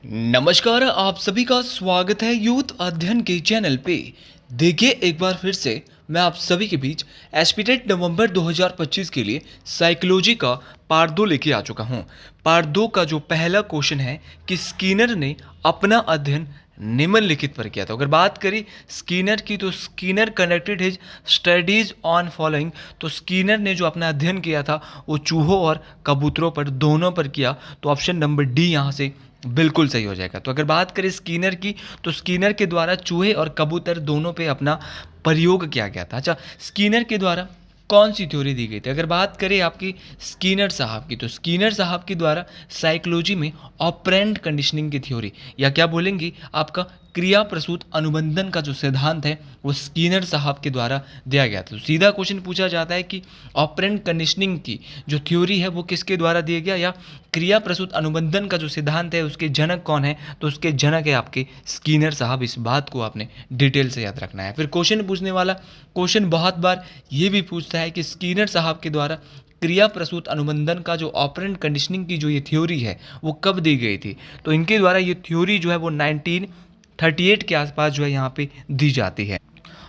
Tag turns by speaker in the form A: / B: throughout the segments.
A: नमस्कार, आप सभी का स्वागत है यूथ अध्ययन के चैनल पे। देखिए एक बार फिर से मैं आप सभी के बीच एस्पिरेट नवंबर 2025 के लिए साइकोलॉजी का पार्ट 2 लेके आ चुका हूँ। पार्ट 2 का जो पहला क्वेश्चन है कि स्किनर ने अपना अध्ययन निम्नलिखित पर किया था। अगर बात करें स्किनर की तो Skinner conducted his studies on following, तो स्किनर ने जो अपना अध्ययन किया था वो चूहों और कबूतरों पर, दोनों पर किया। तो ऑप्शन नंबर डी यहाँ से बिल्कुल सही हो जाएगा। तो अगर बात करें स्किनर की तो स्किनर के द्वारा चूहे और कबूतर दोनों पे अपना प्रयोग किया गया था। अच्छा, स्किनर के द्वारा कौन सी थ्योरी दी गई थी? अगर बात करें आपकी स्किनर साहब की तो स्किनर साहब के द्वारा साइकोलॉजी में ऑपरेंट कंडीशनिंग की थ्योरी, या क्या बोलेंगे आपका क्रिया प्रसूत अनुबंधन का जो सिद्धांत है वो स्किनर साहब के द्वारा दिया गया था। तो सीधा क्वेश्चन पूछा जाता है कि ऑपरेंट कंडीशनिंग की जो थ्योरी है वो किसके द्वारा दिया गया, या क्रिया प्रसूत अनुबंधन का जो सिद्धांत है उसके जनक कौन है? तो उसके जनक है आपके स्किनर साहब। इस बात को आपने डिटेल से याद रखना है। फिर क्वेश्चन पूछने वाला क्वेश्चन बहुत बार ये भी पूछता है कि स्किनर साहब के द्वारा क्रिया प्रसूत अनुबंधन का जो ऑपरेंट कंडीशनिंग की जो ये थ्योरी है वो कब दी गई थी? तो इनके द्वारा ये थ्योरी जो है वो 1938 के आसपास जो है यहाँ पे दी जाती है।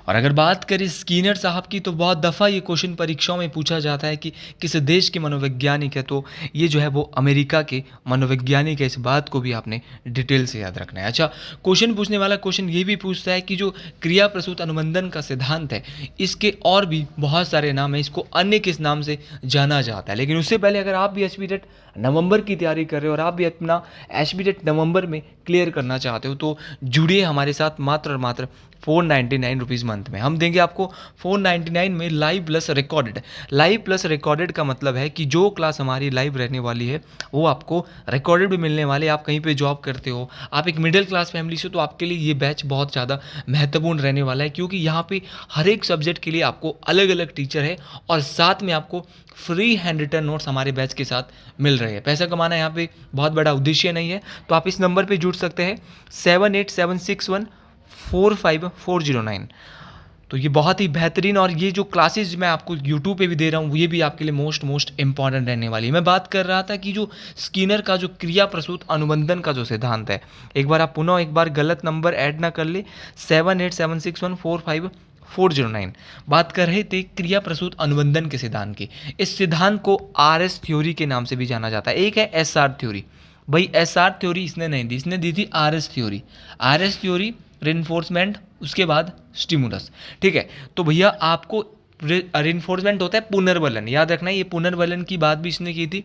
A: और अगर बात करें स्किनर साहब की तो बहुत दफ़ा ये क्वेश्चन परीक्षाओं में पूछा जाता है कि किस देश के मनोवैज्ञानिक है, तो ये जो है वो अमेरिका के मनोवैज्ञानिक है। इस बात को भी आपने डिटेल से याद रखना है। अच्छा, क्वेश्चन पूछने वाला क्वेश्चन ये भी पूछता है कि जो क्रिया प्रसूत अनुबंधन का सिद्धांत है इसके और भी बहुत सारे नाम हैं, इसको अन्य किस नाम से जाना जाता है। लेकिन उससे पहले अगर आप भी एस्पिरेट नवंबर की तैयारी कर रहे हो और आप भी अपना एस्पिरेट नवंबर में क्लियर करना चाहते हो तो जुड़िए हमारे साथ मात्र और मात्र 499 रुपीज़ मंथ में। हम देंगे आपको 499 में live plus recorded. Live plus recorded का मतलब है कि जो क्लास हमारी लाइव रहने वाली है वो आपको रिकॉर्डेड भी मिलने वाले। आप कहीं पे जॉब करते हो, आप एक मिडिल क्लास फैमिली से, तो आपके लिए ये बैच बहुत ज़्यादा महत्वपूर्ण रहने वाला है, क्योंकि यहाँ पे हर एक सब्जेक्ट के लिए आपको अलग अलग टीचर है और साथ में आपको फ्री हैंड रिटन नोट्स हमारे बैच के साथ मिल रहे हैं। पैसा कमाना यहाँ पे बहुत बड़ा उद्देश्य नहीं है, तो आप इस नंबर पे जुड़ सकते हैं 7876145409। तो ये बहुत ही बेहतरीन, और ये जो क्लासेज मैं आपको यूट्यूब पे भी दे रहा हूँ ये भी आपके लिए मोस्ट इंपॉर्टेंट रहने वाली है। मैं बात कर रहा था कि जो स्किनर का जो क्रिया प्रसूत अनुबंधन का जो सिद्धांत है, एक बार आप पुनः एक बार गलत नंबर ऐड ना कर ले, 7876145409। बात कर रहे थे क्रिया प्रसूत अनुबंधन के सिद्धांत की। इस सिद्धांत को RS थ्योरी के नाम से भी जाना जाता है। एक है SR थ्योरी। भाई SR थ्योरी इसने नहीं दी, इसने दी थी RS theory. RS theory reinforcement, उसके बाद स्टिमुलस। ठीक है, तो भैया आपको रिइंफोर्समेंट होता है पुनर्बलन, याद रखना है। ये पुनर्बलन की बात भी इसने की थी।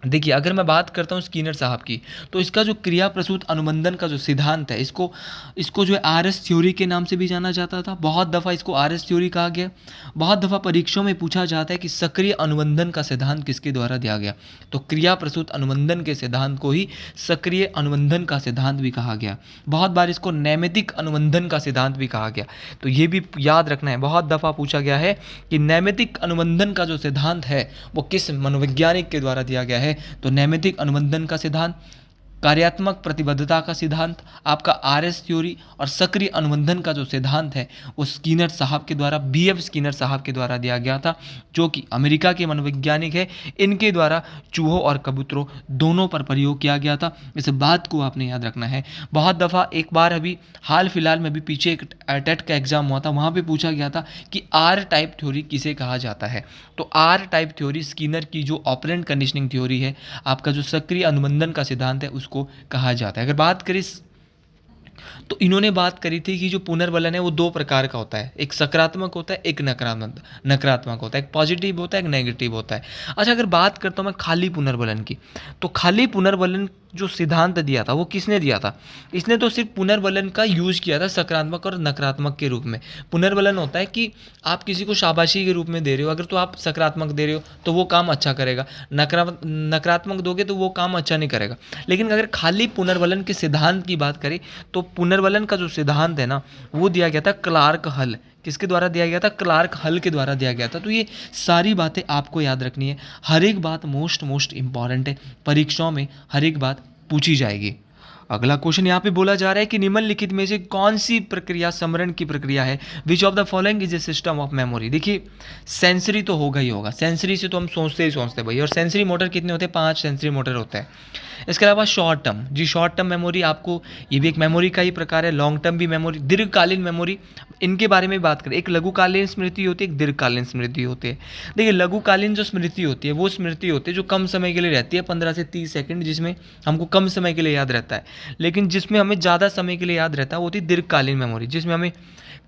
A: देखिए अगर मैं बात करता हूँ स्किनर साहब की तो इसका जो क्रिया प्रसूत अनुबंधन का जो सिद्धांत है इसको इसको जो है RS थ्योरी के नाम से भी जाना जाता था। बहुत दफ़ा इसको RS थ्योरी कहा गया। बहुत दफ़ा परीक्षाओं में पूछा जाता है कि सक्रिय अनुबंधन का सिद्धांत किसके द्वारा दिया गया, तो क्रिया प्रसूत अनुबंधन के सिद्धांत को ही सक्रिय अनुबंधन का सिद्धांत भी कहा गया। बहुत बार इसको नैमितिक अनुबंधन का सिद्धांत भी कहा गया, तो ये भी याद रखना है। बहुत दफ़ा पूछा गया है कि नैमितिक अनुबंधन का जो सिद्धांत है वो किस मनोवैज्ञानिक के द्वारा दिया गया है, तो नैमितिक अनुबंधन का सिद्धांत, कार्यात्मक प्रतिबद्धता का सिद्धांत, आपका RS थ्योरी, और सक्रिय अनुबंधन का जो सिद्धांत है वो स्किनर साहब के द्वारा, BF स्किनर साहब के द्वारा दिया गया था, जो कि अमेरिका के मनोवैज्ञानिक है। इनके द्वारा चूहों और कबूतरों दोनों पर प्रयोग किया गया था। इस बात को आपने याद रखना है। बहुत दफ़ा एक बार अभी हाल फिलहाल में भी पीछे एक टेट का एग्जाम हुआ था, वहाँ पे पूछा गया था कि R टाइप थ्योरी किसे कहा जाता है, तो R टाइप थ्योरी स्किनर की जो ऑपरेंट कंडीशनिंग थ्योरी है, आपका जो सक्रिय अनुबंधन का सिद्धांत है उसको कहा जाता है। अगर बात करें तो इन्होंने बात करी थी कि जो पुनर्बलन है वो दो प्रकार का होता है, एक सकारात्मक होता है, एक नकारात्मक होता है, एक पॉजिटिव होता है, एक नेगेटिव होता है। अच्छा, अगर बात करता हूँ मैं खाली पुनर्बलन की, तो खाली पुनर्बलन जो सिद्धांत दिया था वो किसने दिया था? इसने तो सिर्फ पुनर्बलन का यूज किया था सकारात्मक और नकारात्मक के रूप में। पुनर्बलन होता है कि आप किसी को शाबाशी के रूप में दे रहे हो, अगर तो आप सकारात्मक दे रहे हो तो वो काम अच्छा करेगा, नकारात्मक दोगे तो वो काम अच्छा नहीं करेगा। लेकिन अगर खाली पुनर्बलन के सिद्धांत की बात करें तो पुनर्बलन का जो सिद्धांत है ना वो दिया गया था क्लार्क हल। किसके द्वारा दिया गया था? क्लार्क हल के द्वारा दिया गया था। तो ये सारी बातें आपको याद रखनी है। हर एक बात मोस्ट इंपॉर्टेंट है, परीक्षाओं में हर एक बात पूछी जाएगी। अगला क्वेश्चन यहाँ पे बोला जा रहा है कि निम्नलिखित में से कौन सी प्रक्रिया स्मरण की प्रक्रिया है? Which of the following is a system of memory? देखिए सेंसरी तो होगा ही होगा, सेंसरी से तो हम सोचते ही सोचते भाई, और सेंसरी मोटर कितने होते हैं? 5 सेंसरी मोटर होते हैं। इसके अलावा शॉर्ट टर्म, जी शॉर्ट टर्म मेमोरी आपको, ये भी एक मेमोरी का ही प्रकार है। लॉन्ग टर्म भी मेमोरी, दीर्घकालीन मेमोरी, इनके बारे में बात करें। एक लघुकालीन स्मृति होती है, एक दीर्घकालीन स्मृति होती है। देखिए लघुकालीन जो स्मृति होती है वो स्मृति होती है जो कम समय के लिए रहती है, 15 से 30 सेकंड, जिसमें हमको कम समय के लिए याद रहता है। लेकिन जिसमें हमें ज़्यादा समय के लिए याद रहता है वो होती है दीर्घकालीन मेमोरी, जिसमें हमें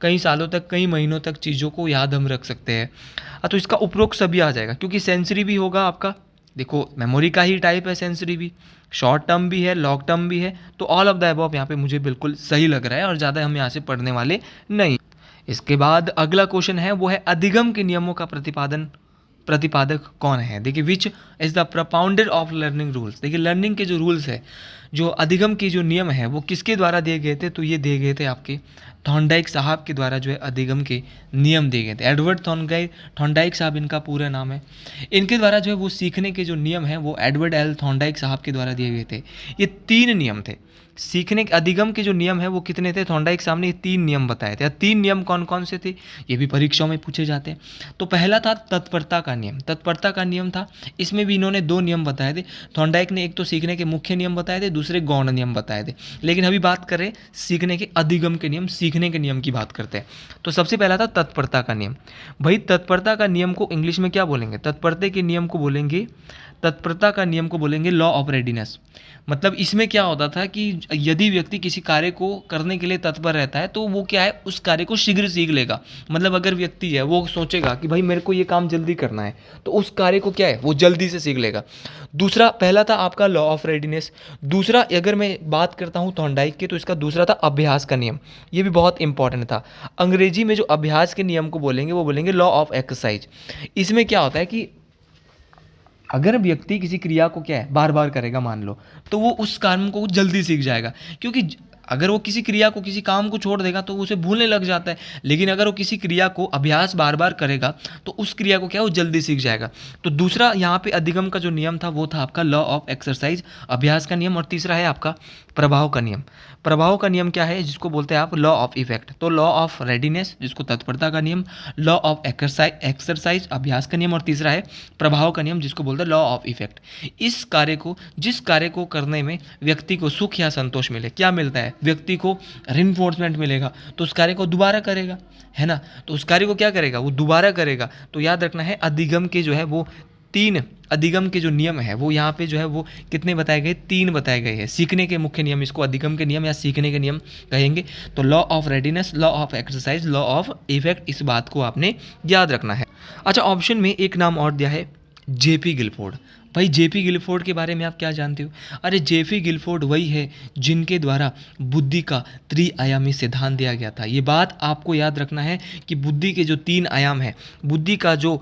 A: कई सालों तक, कई महीनों तक चीज़ों को याद हम रख सकते हैं। तो इसका उपरोक्त सभी आ जाएगा, क्योंकि सेंसरी भी होगा आपका। देखो मेमोरी का ही टाइप है सेंसरी भी, शॉर्ट टर्म भी है, लॉन्ग टर्म भी है। तो ऑल ऑफ द अबव यहाँ पे मुझे बिल्कुल सही लग रहा है और ज़्यादा हम यहाँ से पढ़ने वाले नहीं। इसके बाद अगला क्वेश्चन है, वो है अधिगम के नियमों का प्रतिपादक कौन है। देखिए which is the propounder of learning rules. देखिए लर्निंग के जो रूल्स है, जो अधिगम के जो नियम है, वो किसके द्वारा दिए गए थे, तो ये दिए गए थे आपके थॉर्नडाइक साहब के द्वारा जो है अधिगम के नियम दिए गए थे। एडवर्ड थॉर्नडाइक साहब इनका पूरा नाम है। इनके द्वारा जो है वो सीखने के जो नियम हैं वो एडवर्ड एल थॉर्नडाइक साहब के द्वारा दिए गए थे। ये 3 नियम थे सीखने के, अधिगम के जो नियम है वो कितने थे, थॉर्नडाइक साहब ने ये 3 नियम बताए थे। 3 नियम कौन कौन से थे, ये भी परीक्षाओं में पूछे जाते हैं। तो पहला था तत्परता का नियम। तत्परता का नियम था, इसमें भी इन्होंने 2 नियम बताए थे। थॉर्नडाइक ने एक तो सीखने के मुख्य नियम बताए थे, दूसरे गौण नियम बताए थे। लेकिन अभी बात करें सीखने के अधिगम के नियम, सीखने के नियम की बात करते हैं। तो सबसे पहला था तत्परता का नियम। भाई तत्परता का नियम को इंग्लिश में क्या बोलेंगे, तत्परता के नियम को बोलेंगे, तत्परता का नियम को बोलेंगे लॉ ऑफ रेडीनेस। मतलब इसमें क्या होता था कि यदि व्यक्ति किसी कार्य को करने के लिए तत्पर रहता है तो वो क्या है, उस कार्य को शीघ्र सीख लेगा। मतलब अगर व्यक्ति है वो सोचेगा कि भाई मेरे को ये काम जल्दी करना है, तो उस कार्य को क्या है वो जल्दी से सीख लेगा। दूसरा, पहला था आपका लॉ ऑफ रेडीनेस। दूसरा अगर मैं बात करता हूँ थॉर्नडाइक के, तो इसका दूसरा था अभ्यास का नियम। ये भी बहुत इंपॉर्टेंट था। अंग्रेजी में जो अभ्यास के नियम को बोलेंगे वो बोलेंगे लॉ ऑफ एक्सरसाइज। इसमें क्या होता है कि अगर व्यक्ति किसी क्रिया को क्या है बार बार करेगा मान लो, तो वो उस काम को जल्दी सीख जाएगा। क्योंकि अगर वो किसी क्रिया को, किसी काम को छोड़ देगा तो उसे भूलने लग जाता है। लेकिन अगर वो किसी क्रिया को अभ्यास बार बार करेगा तो उस क्रिया को क्या वो जल्दी सीख जाएगा। तो दूसरा यहाँ पे अधिगम का जो नियम था वो था आपका लॉ ऑफ एक्सरसाइज, अभ्यास का नियम। और तीसरा है आपका प्रभाव का नियम। प्रभाव का नियम क्या है, जिसको बोलते हैं आप लॉ ऑफ इफेक्ट। तो लॉ ऑफ रेडीनेस, जिसको तत्परता का नियम, लॉ ऑफ एक्सरसाइज अभ्यास का नियम, और तीसरा है प्रभाव का नियम, जिसको बोलते हैं लॉ ऑफ इफेक्ट। इस कार्य को, जिस कार्य को करने में व्यक्ति को सुख या संतोष मिले, क्या मिलता है, व्यक्ति को रिइंफोर्समेंट मिलेगा तो उस कार्य को दोबारा करेगा, है ना। तो उस कार्य को क्या करेगा, वो दोबारा करेगा। तो याद रखना है अधिगम के जो है वो 3 अधिगम के जो नियम है वो यहाँ पे जो है वो कितने बताए गए, 3 बताए गए हैं। सीखने के मुख्य नियम, इसको अधिगम के नियम या सीखने के नियम कहेंगे। तो law of readiness, law of exercise, law of effect, इस बात को आपने याद रखना है। अच्छा, ऑप्शन में एक नाम और दिया है, जेपी गिलफोर्ड। भाई जेपी गिलफोर्ड के बारे में आप क्या जानते हो? अरे जेपी गिलफोर्ड वही है जिनके द्वारा बुद्धि का त्रिआयामी सिद्धांत दिया गया था। ये बात आपको याद रखना है कि बुद्धि के जो 3 आयाम है, बुद्धि का जो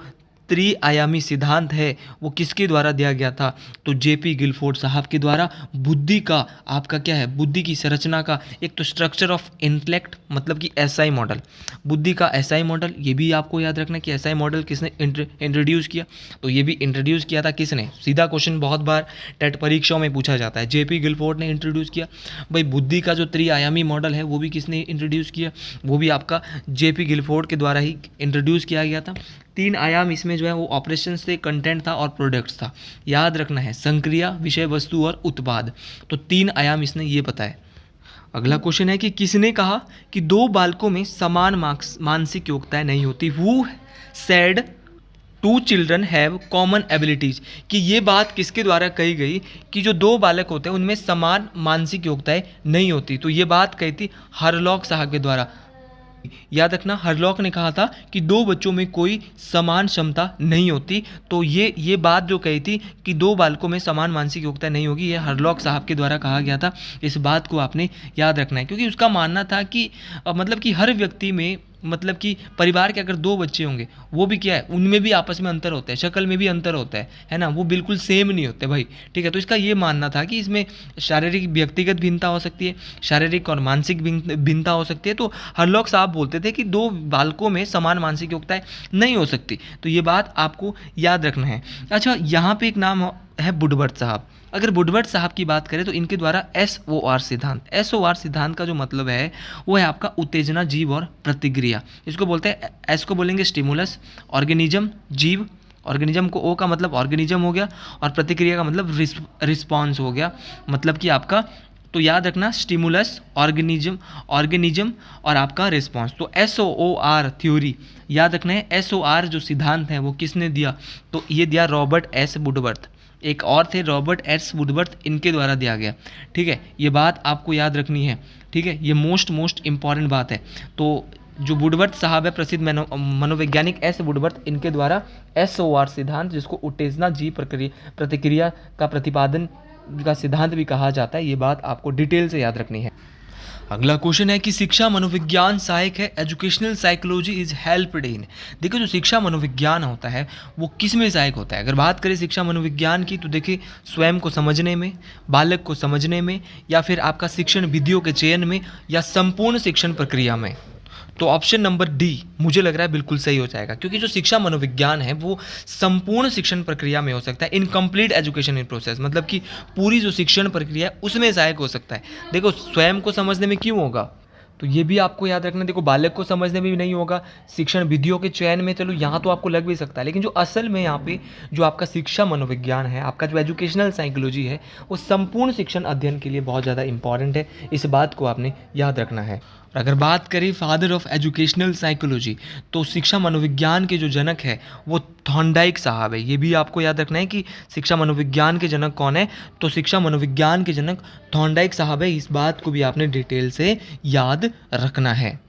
A: त्रिआयामी सिद्धांत है वो किसके द्वारा दिया गया था, तो जेपी गिलफोर्ड साहब के द्वारा। बुद्धि का आपका क्या है, बुद्धि की संरचना का एक तो स्ट्रक्चर ऑफ इंटेलेक्ट, मतलब कि एसआई मॉडल, बुद्धि का एसआई मॉडल, ये भी आपको याद रखना कि एसआई मॉडल किसने इंट्रोड्यूस किया, तो ये भी इंट्रोड्यूस किया था किसने। सीधा क्वेश्चन बहुत बार टेट परीक्षाओं में पूछा जाता है, जेपी गिलफोर्ड ने इंट्रोड्यूस किया। भाई बुद्धि का जो त्रिआयामी मॉडल है वो भी किसने इंट्रोड्यूस किया, वो भी आपका जेपी गिलफोर्ड के द्वारा ही इंट्रोड्यूस किया गया था। 3 आयाम इसमें जो है वो ऑपरेशंस थे, कंटेंट था और प्रोडक्ट्स था। याद रखना है संक्रिया, विषय वस्तु और उत्पाद। तो 3 आयाम इसने ये बताए। अगला क्वेश्चन है कि किसने कहा कि 2 बालकों में समान मानसिक योग्यताएं नहीं होती। Who said 2 children have common abilities, कि ये बात किसके द्वारा कही गई कि जो 2 बालक होते हैं उनमें समान मानसिक योग्यताएं नहीं होती। तो ये बात कही थी हरलॉक साहब के द्वारा। याद रखना, हरलॉक ने कहा था कि 2 बच्चों में कोई समान क्षमता नहीं होती। तो ये बात जो कही थी कि 2 बालकों में समान मानसिक योग्यता नहीं होगी, ये हरलॉक साहब के द्वारा कहा गया था। इस बात को आपने याद रखना है, क्योंकि उसका मानना था कि मतलब कि हर व्यक्ति में, मतलब कि परिवार के अगर 2 बच्चे होंगे वो भी क्या है, उनमें भी आपस में अंतर होता है, शक्ल में भी अंतर होता है ना, वो बिल्कुल सेम नहीं होते भाई, ठीक है। तो इसका ये मानना था कि इसमें शारीरिक व्यक्तिगत भिन्नता हो सकती है, शारीरिक और मानसिक भिन्नता हो सकती है। तो हरलॉक साहब बोलते थे कि 2 बालकों में समान मानसिक योग्यताएं नहीं हो सकती। तो ये बात आपको याद रखना है। अच्छा, यहाँ पे एक नाम है वुडवर्थ साहब। अगर वुडवर्थ साहब की बात करें तो इनके द्वारा SOR सिद्धांत, SOR सिद्धांत का जो मतलब है वो है आपका उत्तेजना, जीव और प्रतिक्रिया। इसको बोलते हैं, एस को बोलेंगे स्टिमुलस, ऑर्गेनिज्म जीव, ऑर्गेनिज्म को, ओ का मतलब ऑर्गेनिज्म हो गया और प्रतिक्रिया का मतलब रिस्पॉन्स हो गया, मतलब कि आपका, तो याद रखना स्टिमुलस, ऑर्गेनिज्म और आपका रिस्पॉन्स। तो SOR थ्योरी याद रखना है, SOR जो सिद्धांत है वो किसने दिया, तो ये दिया रॉबर्ट एस वुडवर्थ, एक और थे रॉबर्ट एस वुडवर्थ, इनके द्वारा दिया गया। ठीक है, ये बात आपको याद रखनी है। ठीक है, ये मोस्ट इंपॉर्टेंट बात है। तो जो वुडवर्थ साहब है, प्रसिद्ध मनोवैज्ञानिक एस वुडवर्थ, इनके द्वारा SOR सिद्धांत, जिसको उत्तेजना जी प्रतिक्रिया का प्रतिपादन का सिद्धांत भी कहा जाता है, ये बात आपको डिटेल से याद रखनी है। अगला क्वेश्चन है कि शिक्षा मनोविज्ञान सहायक है, एजुकेशनल साइकोलॉजी इज हेल्प्ड इन। देखिए, जो शिक्षा मनोविज्ञान होता है वो किस में सहायक होता है। अगर बात करें शिक्षा मनोविज्ञान की, तो देखिए स्वयं को समझने में, बालक को समझने में, या फिर आपका शिक्षण विधियों के चयन में, या संपूर्ण शिक्षण प्रक्रिया में। तो ऑप्शन नंबर डी मुझे लग रहा है बिल्कुल सही हो जाएगा, क्योंकि जो शिक्षा मनोविज्ञान है वो संपूर्ण शिक्षण प्रक्रिया में हो सकता है, इनकम्प्लीट एजुकेशन इन प्रोसेस, मतलब कि पूरी जो शिक्षण प्रक्रिया है उसमें सहायक हो सकता है। देखो, स्वयं को समझने में क्यों होगा, तो ये भी आपको याद रखना। देखो, बालक को समझने में भी नहीं होगा, शिक्षण विधियों के चयन में, चलो यहाँ तो आपको लग भी सकता है, लेकिन जो असल में यहाँ पे जो आपका शिक्षा मनोविज्ञान है, आपका जो एजुकेशनल साइकोलॉजी है, वो संपूर्ण शिक्षण अध्ययन के लिए बहुत ज़्यादा इंपॉर्टेंट है। इस बात को आपने याद रखना है। और अगर बात करें फादर ऑफ एजुकेशनल साइकोलॉजी, तो शिक्षा मनोविज्ञान के जो जनक है वो थॉर्नडाइक साहब है। ये भी आपको याद रखना है कि शिक्षा मनोविज्ञान के जनक कौन है, तो शिक्षा मनोविज्ञान के जनक थॉर्नडाइक साहब है। इस बात को भी आपने डिटेल से याद रखना है।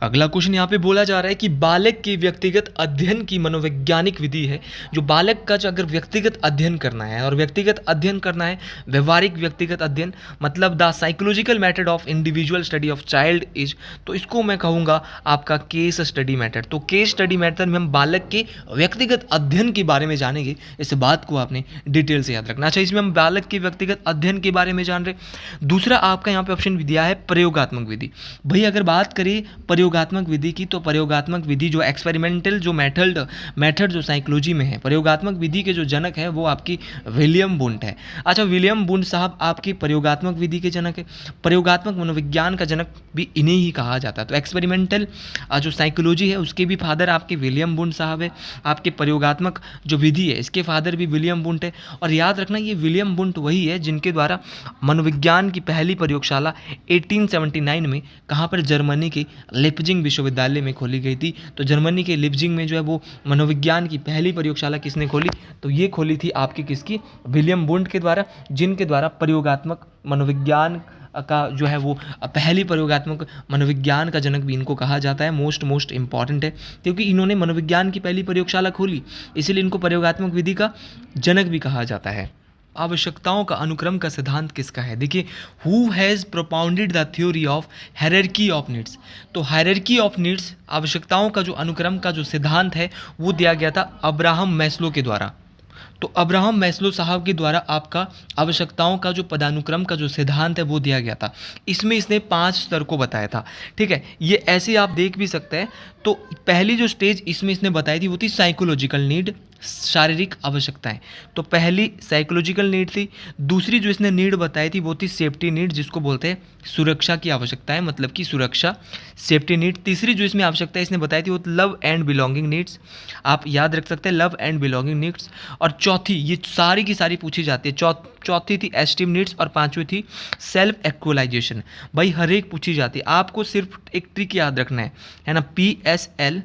A: अगला क्वेश्चन यहाँ पे बोला जा रहा है कि बालक के व्यक्तिगत अध्ययन की मनोवैज्ञानिक विधि है। जो बालक का जो अगर व्यक्तिगत अध्ययन करना है, और व्यक्तिगत अध्ययन करना है, व्यवहारिक व्यक्तिगत अध्ययन, मतलब the psychological method of individual study of child is, तो इसको मैं कहूँगा आपका केस स्टडी मेथड। तो केस स्टडी मेथड में हम बालक के व्यक्तिगत अध्ययन के बारे में जानेंगे, इस बात को आपने डिटेल से याद रखना। अच्छा, इसमें हम बालक के व्यक्तिगत अध्ययन के बारे में जान रहे। दूसरा आपका यहाँ पे ऑप्शन दिया है प्रयोगात्मक विधि। भाई अगर बात करें प्रयोगात्मक विधि की, तो प्रयोगात्मक विधि जो एक्सपेरिमेंटल जो मेथड जो साइकोलॉजी में है, प्रयोगात्मक विधि के जो जनक है वो आपकी विलियम वुंट है। अच्छा, विलियम वुंट साहब आपकी प्रयोगात्मक विधि के जनक है। प्रयोगात्मक मनोविज्ञान का जनक भी इन्हें ही कहा जाता है। तो एक्सपेरिमेंटल जो साइकोलॉजी है उसके भी फादर आपके विलियम वुंट साहब है। आपके प्रयोगात्मक जो विधि है इसके फादर भी विलियम वुंट है। और याद रखना, ये विलियम वुंट वही है जिनके द्वारा मनोविज्ञान की पहली प्रयोगशाला 1879 में कहाँ पर, जर्मनी के लिप्जिंग विश्वविद्यालय में खोली गई थी। तो जर्मनी के लिप्जिंग में जो है वो मनोविज्ञान की पहली प्रयोगशाला किसने खोली, तो ये खोली थी आपकी किसकी, विलियम वुंट के द्वारा, जिनके द्वारा प्रयोगात्मक मनोविज्ञान का जो है वो पहली प्रयोगात्मक मनोविज्ञान का जनक भी इनको कहा जाता है। मोस्ट इंपॉर्टेंट है, क्योंकि इन्होंने मनोविज्ञान की पहली प्रयोगशाला खोली, इसीलिए इनको प्रयोगात्मक विधि का जनक भी कहा जाता है। आवश्यकताओं का अनुक्रम का सिद्धांत किसका है। देखिए, who has propounded the theory of hierarchy of needs. तो हायरार्की ऑफ नीड्स, आवश्यकताओं का जो अनुक्रम का जो सिद्धांत है वो दिया गया था अब्राहम मैस्लो के द्वारा। तो अब्राहम मैस्लो साहब के द्वारा आपका आवश्यकताओं का जो पदानुक्रम का जो सिद्धांत है वो दिया गया था। इसमें इसने 5 स्तर को बताया था। ठीक है, ये ऐसे आप देख भी सकते हैं। तो पहली जो स्टेज इसमें इसने बताई थी वो थी साइकोलॉजिकल नीड, शारीरिक आवश्यकताएं। तो पहली साइकोलॉजिकल नीड थी। दूसरी जो इसने नीड बताई थी वो थी सेफ्टी नीड, जिसको बोलते हैं सुरक्षा की आवश्यकताएं, मतलब कि सुरक्षा, सेफ्टी नीड। तीसरी जो इसमें आवश्यकता इसने बताई थी वो लव एंड बिलोंगिंग नीड्स, आप याद रख सकते हैं, लव एंड बिलोंगिंग नीड्स। और चौथी, ये सारी की सारी पूछी जाती है, चौथी थी एस्टीम नीड्स, और पांचवी थी सेल्फ एक्चुअलाइजेशन। भाई हर एक पूछी जाती है, आपको सिर्फ एक ट्रिक याद रखना है ना, PSLES।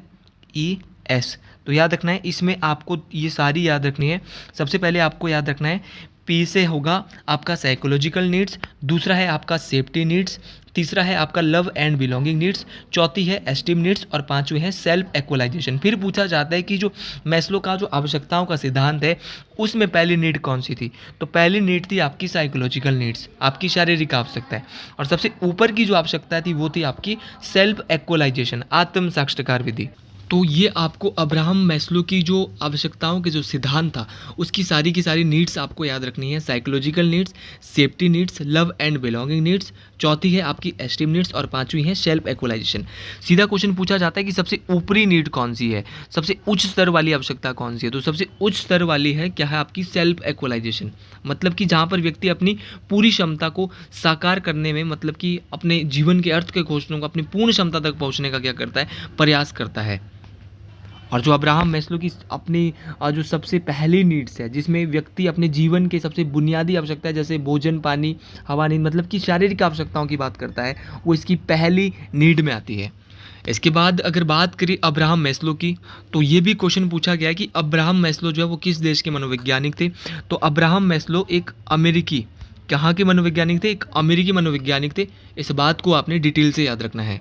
A: तो याद रखना है, इसमें आपको ये सारी याद रखनी है। सबसे पहले आपको याद रखना है, पी से होगा आपका साइकोलॉजिकल नीड्स, दूसरा है आपका सेफ्टी नीड्स, तीसरा है आपका लव एंड बिलोंगिंग नीड्स, चौथी है एस्टीम नीड्स, और पांचवी है सेल्फ एक्चुअलाइजेशन। फिर पूछा जाता है कि जो मैस्लो का जो आवश्यकताओं का सिद्धांत है उसमें पहली नीड कौन सी थी। तो पहली नीड थी आपकी साइकोलॉजिकल नीड्स, आपकी शारीरिक आवश्यकता है। और सबसे ऊपर की जो आवश्यकता थी वो थी आपकी सेल्फ एक्चुअलाइजेशन, आत्म साक्षात्कार विधि। तो ये आपको अब्राहम मैस्लो की जो आवश्यकताओं के जो सिद्धांत था उसकी सारी की सारी नीड्स आपको याद रखनी है। Psychological needs, safety needs, love and belonging needs, चौथी है आपकी एस्टीम नीड्स, और पांचवी है सेल्फ एक्चुअलाइजेशन। सीधा क्वेश्चन पूछा जाता है कि सबसे ऊपरी नीड कौन सी है, सबसे उच्च स्तर वाली आवश्यकता कौन सी है। तो सबसे उच्च स्तर वाली है क्या है आपकी सेल्फ एक्चुअलाइजेशन, मतलब कि जहाँ पर व्यक्ति अपनी पूरी क्षमता को साकार करने में, मतलब कि अपने जीवन के अर्थ के घोषणों को अपनी पूर्ण क्षमता तक पहुँचने का क्या करता है, प्रयास करता है। और जो अब्राहम मैस्लो की अपनी जो सबसे पहली नीड्स है, जिसमें व्यक्ति अपने जीवन के सबसे बुनियादी आवश्यकता जैसे भोजन, पानी, हवा, नींद, मतलब कि शारीरिक आवश्यकताओं की बात करता है, वो इसकी पहली नीड में आती है। इसके बाद अगर बात करें अब्राहम मैस्लो की, तो ये भी क्वेश्चन पूछा गया है कि अब्राहम मैस्लो जो है वो किस देश के मनोवैज्ञानिक थे। तो अब्राहम मैस्लो एक अमेरिकी, कहाँ के मनोवैज्ञानिक थे? एक अमेरिकी मनोवैज्ञानिक थे। इस बात को आपने डिटेल से याद रखना है।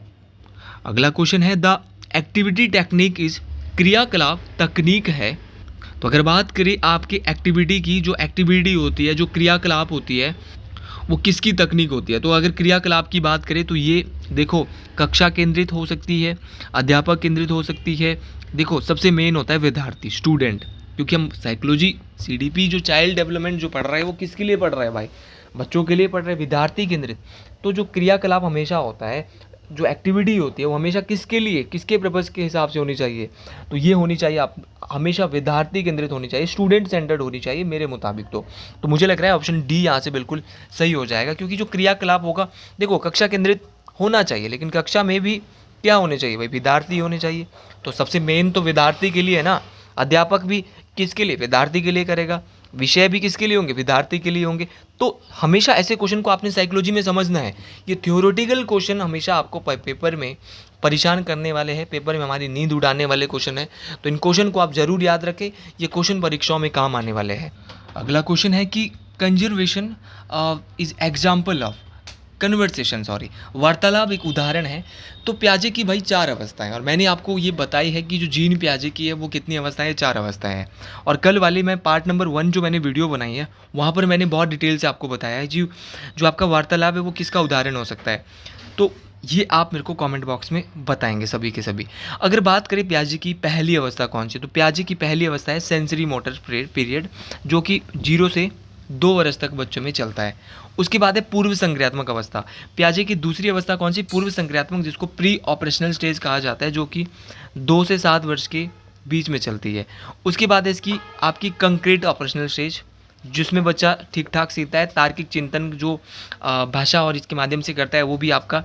A: अगला क्वेश्चन है द एक्टिविटी टेक्निक इज, क्रियाकलाप तकनीक है। तो अगर बात करें आपके एक्टिविटी की, जो एक्टिविटी होती है, जो क्रियाकलाप होती है, वो किसकी तकनीक होती है? तो अगर क्रियाकलाप की बात करें तो ये देखो कक्षा केंद्रित हो सकती है, अध्यापक केंद्रित हो सकती है। देखो सबसे मेन होता है विद्यार्थी, स्टूडेंट, क्योंकि हम साइकोलॉजी सीडीपी जो चाइल्ड डेवलपमेंट जो पढ़ रहा है वो किसके लिए पढ़ रहा है भाई? बच्चों के लिए पढ़ रहे हैं, विद्यार्थी केंद्रित। तो जो क्रियाकलाप हमेशा होता है, जो एक्टिविटी होती है वो हमेशा किसके लिए, किसके पर्पज़ के हिसाब से होनी चाहिए? तो ये होनी चाहिए आप हमेशा विद्यार्थी केंद्रित होनी चाहिए, स्टूडेंट सेंटर्ड होनी चाहिए मेरे मुताबिक। तो मुझे लग रहा है ऑप्शन डी यहाँ से बिल्कुल सही हो जाएगा, क्योंकि जो क्रियाकलाप होगा, देखो कक्षा केंद्रित होना चाहिए, लेकिन कक्षा में भी क्या होने चाहिए भाई? विद्यार्थी होने चाहिए। तो सबसे मेन तो विद्यार्थी के लिए है ना। अध्यापक भी किसके लिए? विद्यार्थी के लिए करेगा। विषय भी किसके लिए होंगे? विद्यार्थी के लिए होंगे। तो हमेशा ऐसे क्वेश्चन को आपने साइकोलॉजी में समझना है। ये थ्योरेटिकल क्वेश्चन हमेशा आपको पेपर में परेशान करने वाले हैं, पेपर में हमारी नींद उड़ाने वाले क्वेश्चन है। तो इन क्वेश्चन को आप जरूर याद रखें, ये क्वेश्चन परीक्षाओं में काम आने वाले हैं। अगला क्वेश्चन है कि conservation is example of, conversation sorry, वार्तालाप एक उदाहरण है। तो प्याजे की भाई 4 अवस्थाएं, और मैंने आपको ये बताई है कि जो जीन प्याजे की है वो कितनी अवस्थाएं? 4 अवस्थाएं हैं। और कल वाली मैं पार्ट नंबर 1 जो मैंने वीडियो बनाई है वहाँ पर मैंने बहुत डिटेल से आपको बताया है जी, जो आपका वार्तालाप है वो किसका उदाहरण हो सकता है। तो ये आप मेरे को कमेंट बॉक्स में बताएंगे सभी के सभी। अगर बात करें प्याजे की पहली अवस्था कौन सी, तो प्याजे की पहली अवस्था है सेंसरी मोटर पीरियड, जो कि 0 से 2 वर्ष तक बच्चों में चलता है। उसके बाद है पूर्व संक्रियात्मक अवस्था। प्याजे की दूसरी अवस्था कौन सी? पूर्व संक्रियात्मक, जिसको प्री ऑपरेशनल स्टेज कहा जाता है, जो कि 2 से 7 वर्ष के बीच में चलती है। उसके बाद है इसकी आपकी कंक्रीट ऑपरेशनल स्टेज, जिसमें बच्चा ठीक ठाक सीखता है, तार्किक चिंतन जो भाषा और इसके माध्यम से करता है वो भी आपका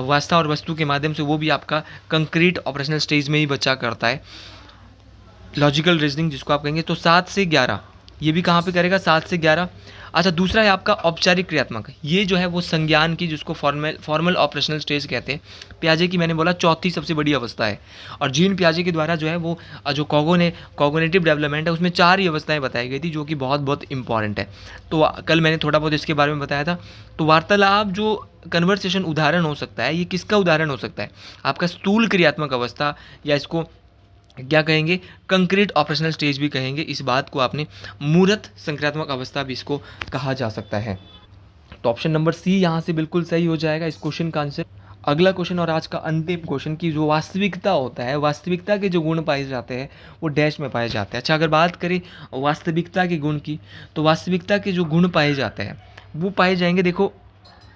A: वास्तव और वस्तु के माध्यम से, वो भी आपका कंक्रीट ऑपरेशनल स्टेज में ही बच्चा करता है। लॉजिकल रीजनिंग जिसको आप कहेंगे, तो 7 से 11 ये भी कहाँ पे करेगा? 7 से 11। अच्छा, दूसरा है आपका औपचारिक क्रियात्मक, ये जो है वो संज्ञान की, जिसको फॉर्मल ऑपरेशनल स्टेज कहते हैं। प्याजे की मैंने बोला चौथी सबसे बड़ी अवस्था है। और जीन प्याजे के द्वारा जो है वो जो कॉग्निटिव डेवलपमेंट है उसमें 4 ही अवस्थाएं बताई गई थी, जो कि बहुत बहुत इंपॉर्टेंट है। तो कल मैंने थोड़ा बहुत इसके बारे में बताया था। तो वार्तालाप जो कन्वर्सेशन उदाहरण हो सकता है, ये किसका उदाहरण हो सकता है? आपका स्थूल क्रियात्मक अवस्था, या इसको क्या कहेंगे? कंक्रीट ऑपरेशनल स्टेज भी कहेंगे। इस बात को आपने मूर्त संक्रियात्मक अवस्था भी इसको कहा जा सकता है। तो ऑप्शन नंबर सी यहाँ से बिल्कुल सही हो जाएगा इस क्वेश्चन का आंसर। अगला क्वेश्चन और आज का अंतिम क्वेश्चन की जो वास्तविकता होता है, वास्तविकता के जो गुण पाए जाते हैं वो डैश में पाए जाते हैं। अच्छा, अगर बात करें वास्तविकता के गुण की, तो वास्तविकता के जो गुण पाए जाते हैं वो पाए जाएंगे, देखो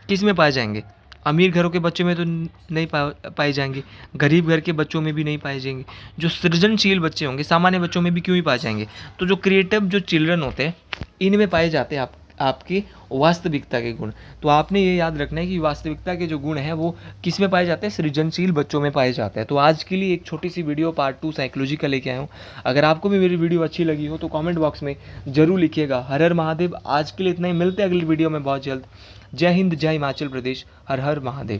A: किस में पाए जाएंगे? अमीर घरों के बच्चों में तो नहीं पाए जाएंगे, गरीब घर के बच्चों में भी नहीं पाए जाएंगे। जो सृजनशील बच्चे होंगे सामान्य बच्चों में भी क्यों ही पाए जाएंगे? तो जो क्रिएटिव जो चिल्ड्रन होते हैं इनमें पाए जाते हैं आपके वास्तविकता के गुण। तो आपने ये याद रखना है कि वास्तविकता के जो गुण हैं वो किस में पाए जाते हैं? सृजनशील बच्चों में पाए जाते हैं। तो आज के लिए एक छोटी सी वीडियो पार्ट 2 साइकोलॉजी का लेके आया हूँ। अगर आपको भी मेरी वीडियो अच्छी लगी हो तो कमेंट बॉक्स में जरूर लिखिएगा। हर हर महादेव। आज के लिए इतना ही, मिलते हैं अगली वीडियो में बहुत जल्द। जय हिंद, जय हिमाचल प्रदेश, हर हर महादेव।